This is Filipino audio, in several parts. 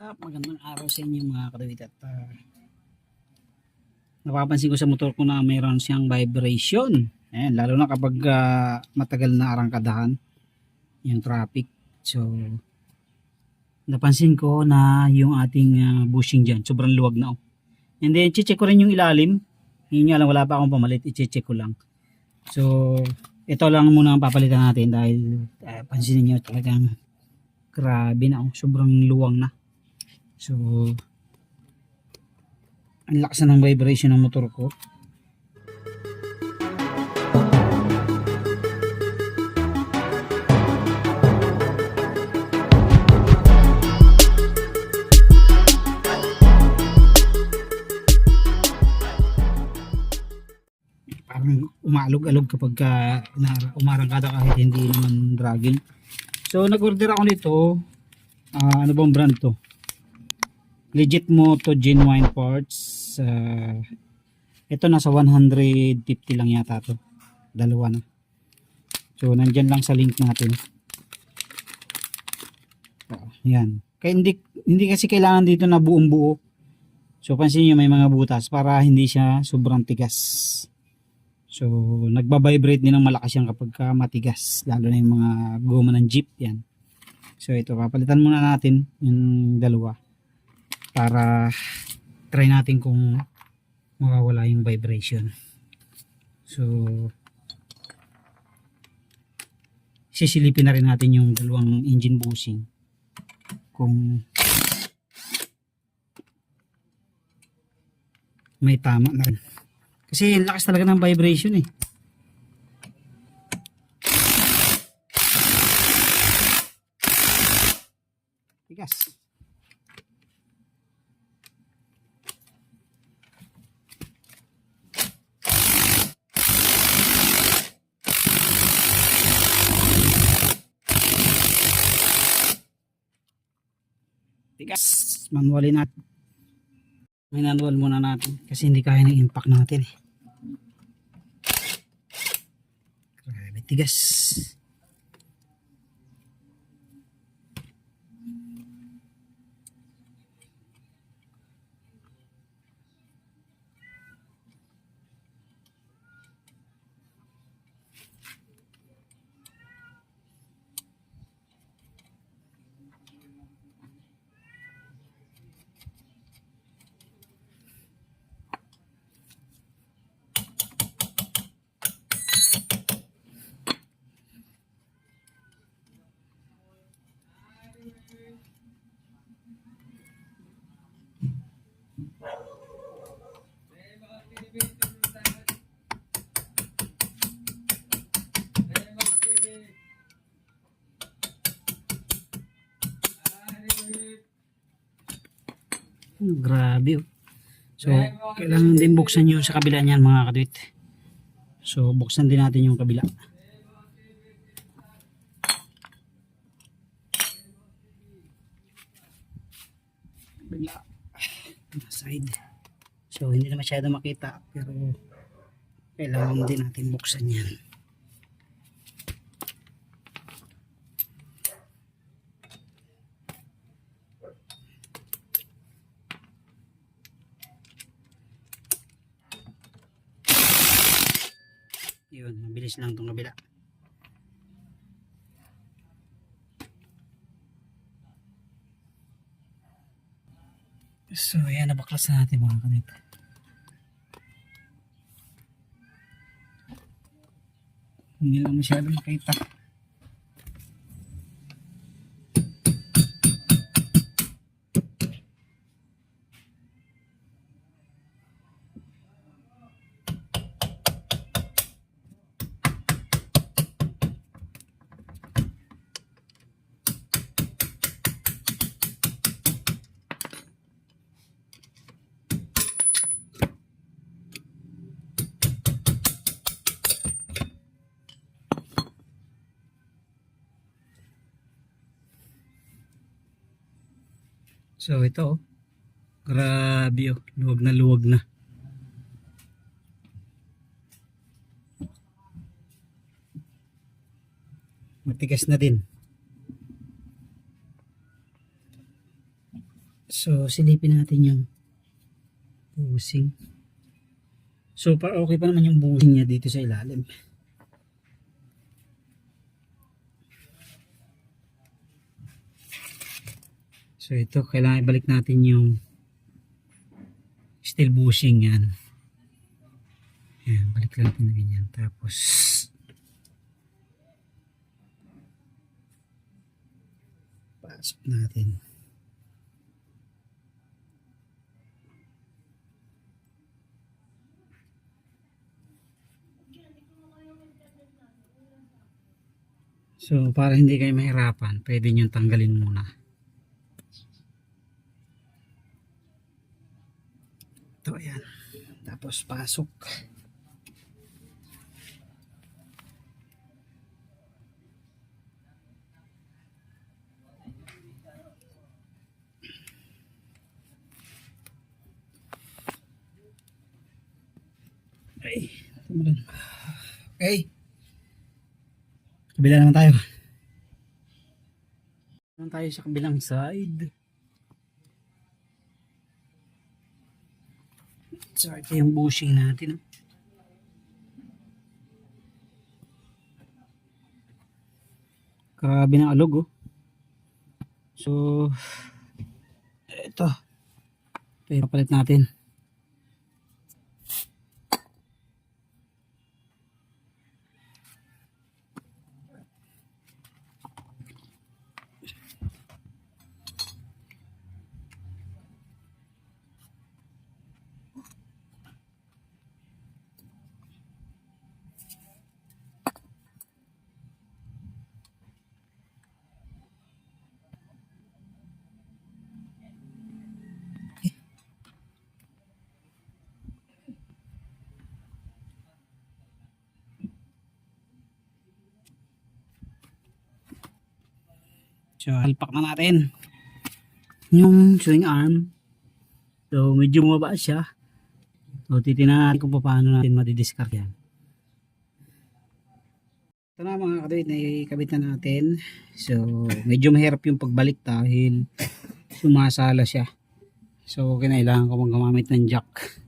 Magandang araw sa inyo mga kadawit at napapansin ko sa motor ko na mayroon siyang vibration. Ayan, lalo na kapag matagal na arangkadahan yung traffic. So napansin ko na yung ating bushing dyan sobrang luwag na. And then i-check ko rin yung ilalim. Yun nga lang, wala pa akong pamalit, i-check ko lang. So ito lang muna ang papalitan natin dahil pansinin nyo talagang grabe na, sobrang luwang na. So ang lakas na ng vibration ng motor ko. Parang umaalog-alog kapag umarangkada kahit hindi naman dragging. So nag-order ako nito. Ano bang brand to? Legit Moto Genuine Parts. Ito nasa 150 lang yata to. Dalawa na. So nandyan lang sa link natin. Yan. Kaya hindi kasi kailangan dito na buong buo. So pansin niyo may mga butas para hindi siya sobrang tigas. So nagba-vibrate din ng malakas yan kapag matigas, lalo na yung mga goma ng jeep yan. So ito, papalitan muna natin yung dalawa para try natin kung mawawala yung vibration. So sisilipin na rin natin yung dalawang engine bushing kung may tama na rin. Kasi ang lakas talaga ng vibration eh. Tigas. Tigas. Manualin natin. Manual muna natin kasi hindi kaya ng impact natin eh. Grabe tigas. Grabe oh. So kailangan din buksan yung sa kabila niyan mga kadwit. So buksan din natin yung kabila. Kabila side. So hindi na masyado makita pero kailangan din natin buksan yan. Yun, mabilis lang itong kabila. So ayan, nabaklas na natin mga kanita. Hindi lang masyado makita. So ito, grabe oh, luwag na luwag na. Matigas na din. So, silipin natin yung bushing. So, okay pa naman yung bushing niya dito sa ilalim. So, ito, kailangan ibalik natin yung steel bushing yan. Ayan, balik natin na ganyan. Tapos, pasok natin. So, para hindi kayo mahirapan, pwede nyo tanggalin muna. Ito, ayan. Tapos, pasok. Okay. Okay. Kabila naman tayo. Naman tayo sa kabilang side. So, ito yung bushing natin. Grabe ng alog, oh. So, ito. Ito yung papalit natin. So, halpak na natin yung swing arm. So, medyo bumaba siya. So, titignan natin kung paano natin madidiscard yan. Ito na mga kadawit, nakikabit na natin. So, medyo mahirap yung pagbalik dahil sumasala siya. So, kailangan ko maggamamit ng jack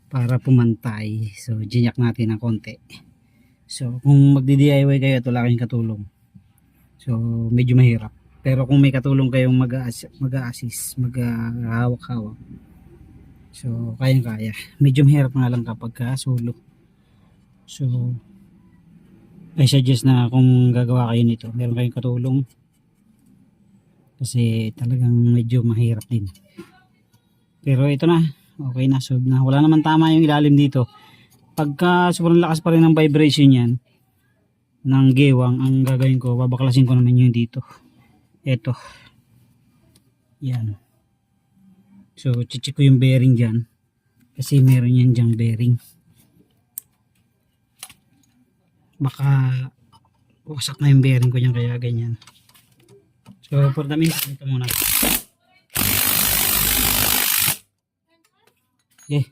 para pumantay. So, ginyak natin ng konti. So, kung magdi-DIY kayo at wala kayong katulong, so, medyo mahirap. Pero kung may katulong kayong mag-a-assist, mag-hawak-hawak, so, kayang-kaya. Medyo mahirap nga lang kapag solo. So, I suggest na kung gagawa kayo nito, meron kayong katulong. Kasi talagang medyo mahirap din. Pero ito na, okay na, solve na. Wala naman tama yung ilalim dito. Pagka sobrang lakas pa rin ng vibration yan, ng gewang, ang gagawin ko, babaklasin ko naman yung dito. Ito. Yan. So, chichik ko yung bearing dyan. Kasi meron yan dyang bearing. Baka wasak na yung bearing ko dyan, kaya ganyan. So, for the meantime, ito muna. Okay.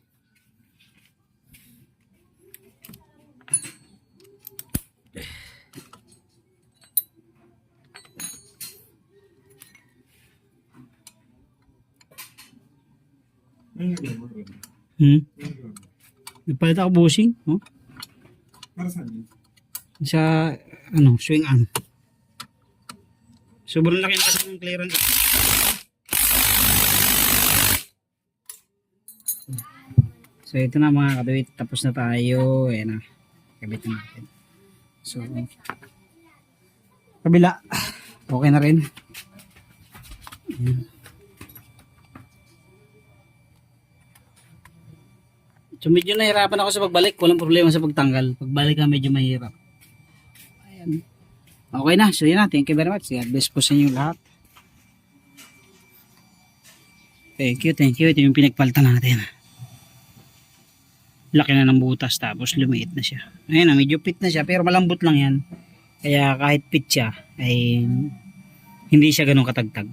Nagpalit ako bushing, no? Para saan yun? Sa ano, swing arm. Sobrang laki na kasi ng clearance. So ito na mga kadawit, tapos na tayo. Ayan na, kabit na natin. So kabila, okay na rin. Ayan. So medyo nahirapan ako sa pagbalik, walang problema sa pagtanggal. Pagbalik ka medyo mahirap. Ayan. Okay na, so yun na. Thank you very much. God bless po sa inyo lahat. Thank you, thank you. Ito yung pinagpalitan natin. Laki na ng butas, tapos lumiit na siya. Ayan na, medyo fit na siya, pero malambot lang yan. Kaya kahit fit siya, ay hindi siya ganun katagtag.